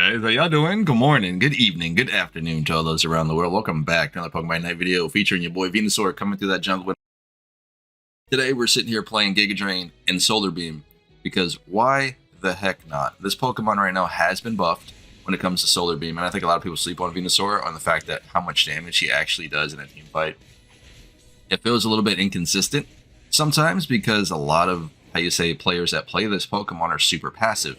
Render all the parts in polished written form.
guys, how y'all doing? Good morning, good evening, good afternoon to all those around the world. Welcome back to another Pokemon Night video featuring your boy Venusaur coming through that jungle. Today we're sitting here playing Giga Drain and Solar Beam because why the heck not? This Pokemon right now has been buffed when it comes to Solar Beam, and I think a lot of people sleep on Venusaur on the fact that how much damage he actually does in a team fight. It feels a little bit inconsistent sometimes because a lot of, how you say, players that play this Pokemon are super passive,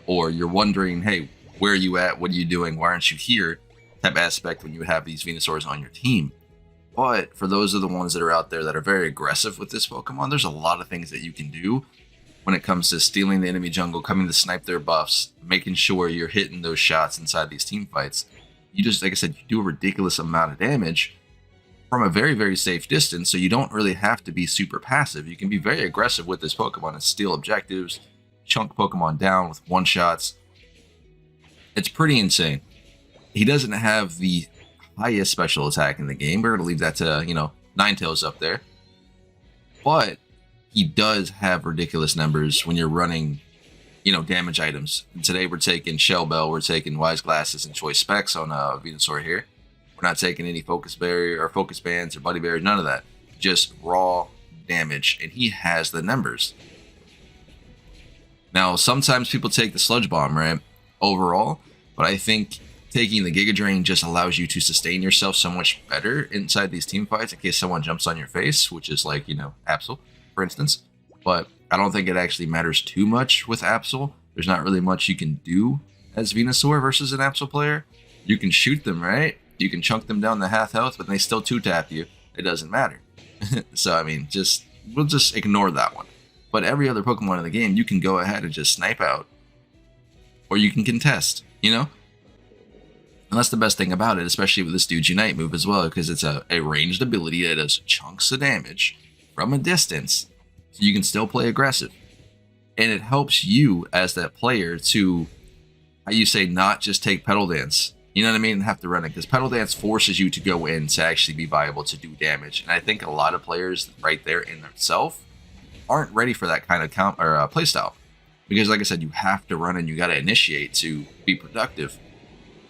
or you're wondering, hey, where are you at? What are you doing? Why aren't you here? Type aspect when you have these Venusaurs on your team. But for those of the ones that are out there that are very aggressive with this Pokemon, there's a lot of things that you can do when it comes to stealing the enemy jungle, coming to snipe their buffs, making sure you're hitting those shots inside these team fights. You just, like I said, you do a ridiculous amount of damage from a very, very safe distance, so you don't really have to be super passive. You can be very aggressive with this Pokemon and steal objectives, chunk Pokemon down with one-shots. It's pretty insane. He doesn't have the highest special attack in the game. We're going to leave that to, Ninetales up there. But he does have ridiculous numbers when you're running, damage items. And today we're taking Shell Bell, we're taking Wise Glasses and Choice Specs on Venusaur here. We're not taking any Focus Barrier or Focus Bands or Buddy Barrier, none of that. Just raw damage, and he has the numbers. Now, sometimes people take the Sludge Bomb, right? Overall, but I think taking the Giga Drain just allows you to sustain yourself so much better inside these team fights in case someone jumps on your face, which is like, Absol, for instance. But I don't think it actually matters too much with Absol. There's not really much you can do as Venusaur versus an Absol player. You can shoot them, right? You can chunk them down to half health, but they still 2-tap you. It doesn't matter. So, I mean, we'll just ignore that one. But every other Pokemon in the game, you can go ahead and just snipe out. Or you can contest, And that's the best thing about it, especially with this dude's Unite move as well, because it's a ranged ability that does chunks of damage from a distance, so you can still play aggressive. And it helps you as that player to, how you say, not just take Petal Dance, you know what I mean, and have to run it, because Petal Dance forces you to go in to actually be viable to do damage. And I think a lot of players right there in themselves aren't ready for that kind of playstyle. Because like I said, you have to run and you got to initiate to be productive.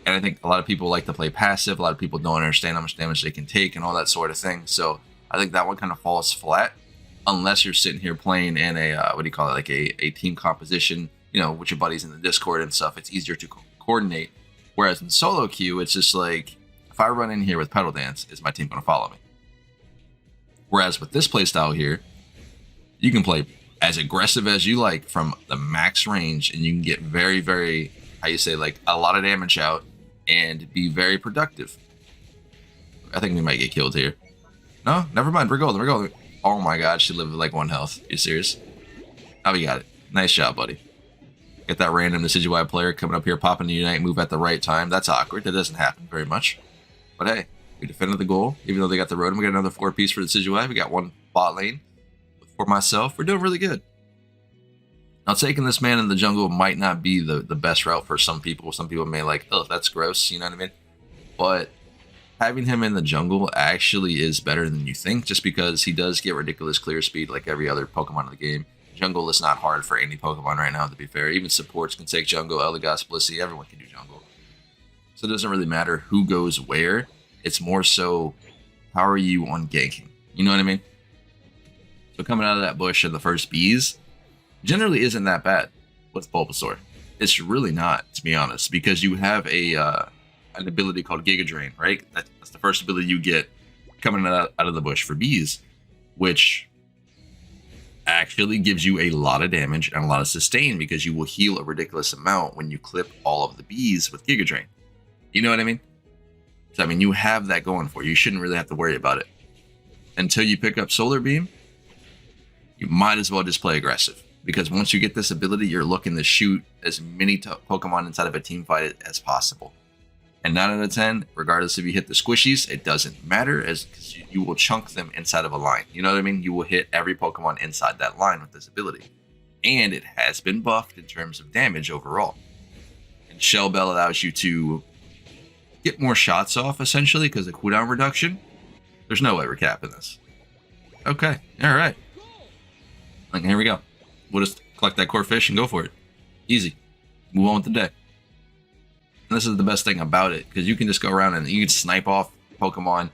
And I think a lot of people like to play passive. A lot of people don't understand how much damage they can take and all that sort of thing. So I think that one kind of falls flat unless you're sitting here playing in a, like a team composition, with your buddies in the Discord and stuff. It's easier to coordinate. Whereas in solo queue, it's just like, if I run in here with Petal Dance, is my team going to follow me? Whereas with this playstyle here, you can play as aggressive as you like from the max range, and you can get very, very, a lot of damage out and be very productive. I think we might get killed here. No, never mind. We're golden. Oh my god, she lived with like 1 health. Are you serious? Oh, we got it. Nice job, buddy. Get that random Decidueye player coming up here, popping the Unite move at the right time. That's awkward. That doesn't happen very much. But hey, we defended the goal. Even though they got the Rotom, we got another 4-piece for the Decidueye. We got 1 bot lane. For myself, we're doing really good. Now, taking this man in the jungle might not be the best route for some people. Some people may like, oh, that's gross, you know what I mean? But having him in the jungle actually is better than you think, just because he does get ridiculous clear speed like every other Pokemon in the game. Jungle is not hard for any Pokemon right now, to be fair. Even supports can take jungle, Eldegoss, Blissey, everyone can do jungle. So it doesn't really matter who goes where. It's more so, how are you on ganking? You know what I mean? So coming out of that bush in the first bees generally isn't that bad with Bulbasaur. It's really not, to be honest, because you have an ability called Giga Drain, right? That's the first ability you get coming out of the bush for bees, which actually gives you a lot of damage and a lot of sustain because you will heal a ridiculous amount when you clip all of the bees with Giga Drain. You know what I mean? So, I mean, you have that going for you. You shouldn't really have to worry about it. Until you pick up Solar Beam, you might as well just play aggressive, because once you get this ability, you're looking to shoot as many Pokemon inside of a team fight as possible. And 9 out of 10, regardless if you hit the squishies, it doesn't matter, as you will chunk them inside of a line. You know what I mean? You will hit every Pokemon inside that line with this ability. And it has been buffed in terms of damage overall. And Shell Bell allows you to get more shots off, essentially, because of cooldown reduction. There's no way we're capping this. Okay, alright. Like, here we go. We'll just collect that core fish and go for it. Easy. Move on with the day. And this is the best thing about it, because you can just go around and you can snipe off Pokemon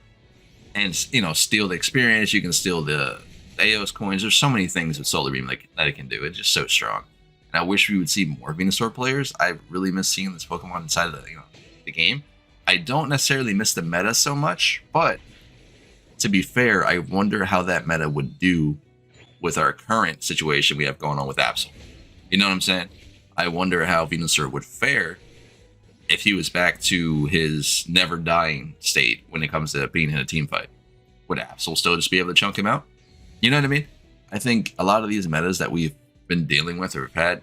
and, you know, steal the experience. You can steal the Aos coins. There's so many things with Solar Beam that it can do. It's just so strong. And I wish we would see more Venusaur players. I really miss seeing this Pokemon inside of the game. I don't necessarily miss the meta so much, but to be fair, I wonder how that meta would do with our current situation we have going on with Absol. You know what I'm saying? I wonder how Venusaur would fare if he was back to his never dying state when it comes to being in a team fight. Would Absol still just be able to chunk him out? You know what I mean? I think a lot of these metas that we've been dealing with or have had,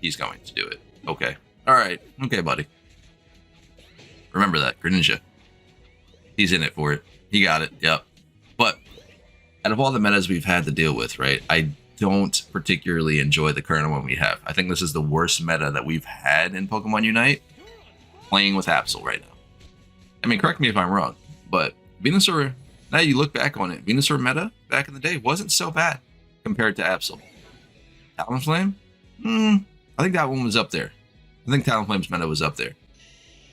he's going to do it. Okay. All right. Okay, buddy. Remember that, Greninja. He's in it for it. He got it. Yep. But out of all the metas we've had to deal with, right, I don't particularly enjoy the current one we have. I think this is the worst meta that we've had in Pokemon Unite, playing with Absol right now. I mean, correct me if I'm wrong, but Venusaur, now you look back on it, Venusaur meta back in the day wasn't so bad compared to Absol. Talonflame? I think that one was up there. I think Talonflame's meta was up there.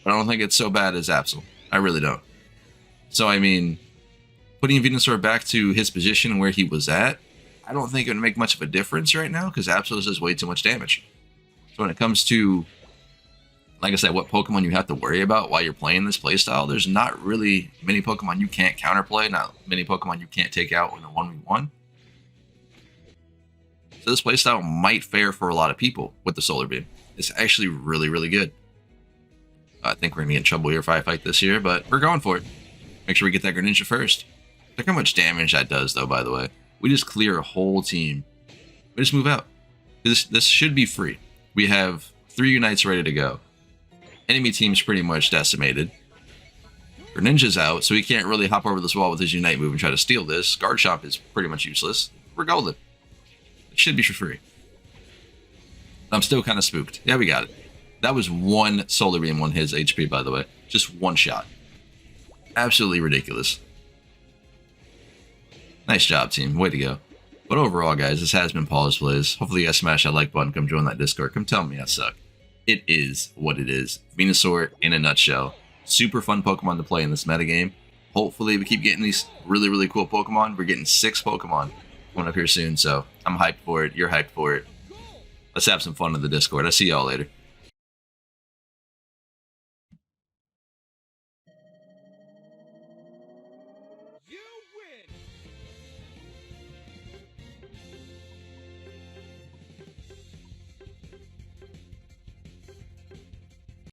But I don't think it's so bad as Absol. I really don't. So, I mean, putting Venusaur back to his position where he was at, I don't think it would make much of a difference right now because Absol does way too much damage. So when it comes to, like I said, what Pokemon you have to worry about while you're playing this playstyle, there's not really many Pokemon you can't counterplay, not many Pokemon you can't take out in a 1v1. So this playstyle might fare for a lot of people with the Solar Beam. It's actually really, really good. I think we're going to get in trouble here if I fight this here, but we're going for it. Make sure we get that Greninja first. Look how much damage that does, though, by the way. We just clear a whole team. We just move out. This should be free. We have 3 Unites ready to go. Enemy team's pretty much decimated. Greninja's out, so he can't really hop over this wall with his Unite move and try to steal this. Garchomp is pretty much useless. We're golden. It should be for free. I'm still kind of spooked. Yeah, we got it. That was one Solar Beam on his HP, by the way. Just one shot. Absolutely ridiculous. Nice job, team. Way to go. But overall, guys, this has been Pawseplays. Hopefully you guys smash that like button. Come join that Discord. Come tell me I suck. It is what it is. Venusaur in a nutshell. Super fun Pokemon to play in this metagame. Hopefully we keep getting these really, really cool Pokemon. We're getting 6 Pokemon coming up here soon, so I'm hyped for it. You're hyped for it. Let's have some fun in the Discord. I'll see y'all later.